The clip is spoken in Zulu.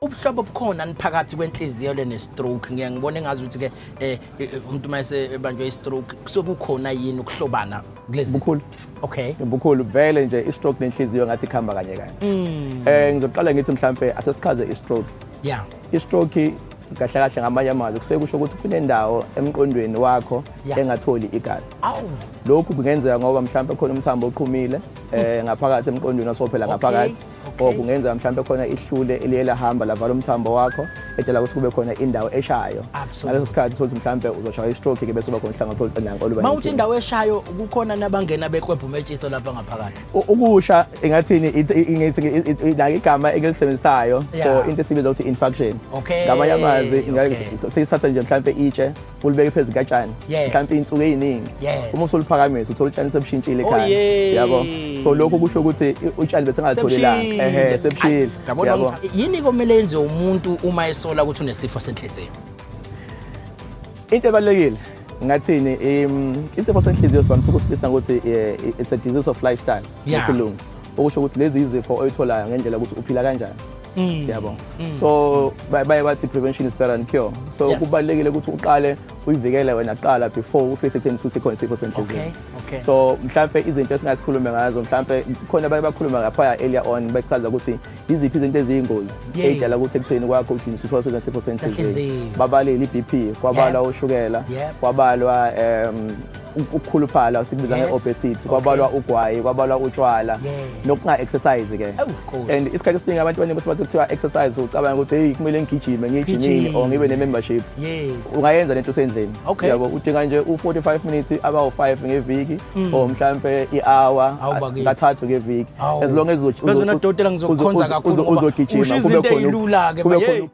Ubuhlobo bukhona phakathi kwenhliziyo stroke ngiyangibona engazi ukuthi ke umuntu mase ebanjwe stroke sokukhona yini ukuhlobana kulezi Bukhulu. Okay. Bukhulu vele nje stroke nenhliziyo ngathi ikhamba kanye kanye. Ngizoqala ngithi mhlambe asesichaze stroke. Yeah. Stroke kahle kahle ngamanye amazwi kusuke kusho ukuthi kunendawo emqondweni wakho engatholi igazi. Lokhu kungenzeka ngoba mhlambe khona umthambo oqhumile ngaphakathi emqondweni osophela ngaphakathi. O kungenzeka mhlambe khona ihlule eliyela hamba lavala umthambo wakho edela ukuthi kube khona indawo eshayo. Ngaleso sikhathi uthola mhlambe uzoshaya stroke ke bese uba khona inhlanga othola oluba. Mawuthi indawo eshayo kukhona nabangena beqwebhu metshiso lapha ngaphakathi. Ukusha engathini ngithi la igama engilisebenzisayo for into esibiza ukuthi infarction. Ngamanye amazwi siyithatha nje mhlambe itshe ulibeke phezulu katshani mhlambe insuku eziningi uma usuliphakamisa uthola utshani sebushintshile ekhaya yabo so lokho kusho ukuthi utshani bese ngatholelanga sebushile yabo yini komele yenze umuntu uma esola ukuthi unesifo senhliziyo into ebalekile ngathini isifo senhliziyo sivamisa ukusibisa ukuthi it's a disease of lifestyle ngesilungu okusho ukuthi lezi izifo oyitholayo ngendlela ukuthi uphila kanjani yabo so baye bathi prevention is better than cure so kubalekile ukuthi uqale uyivikele wena qala before ufise ekutheni ukuthi khona isifo senhliziyo so mhlambe izinto esingasikhuluma ngazo mhlambe khona baye bakhuluma ngapha earlier on bechaza ukuthi iziphi izinto eziyingozi edala ukuthi ekutheni kwakho ukuthi usithola nesifo senhliziyo babalele iBP kwabalwa ushukela kwabalwa ukukhuluphala sikubiza ngeobesity kwabalwa ugwayi kwabalwa utshwala nokunga exercise ke and isikhathi esiningi abantu abaningi bathi kuthiwa exercise ucabanga ukuthi hey kumele ngigijime ngiyijimini or ngibe nemembership ungayenza lento sendleni yabo udinga nje u45 minutes aba u5 ngeviki or mhlambe i-hour kathathu ngeviki as long as uzogijima kube khona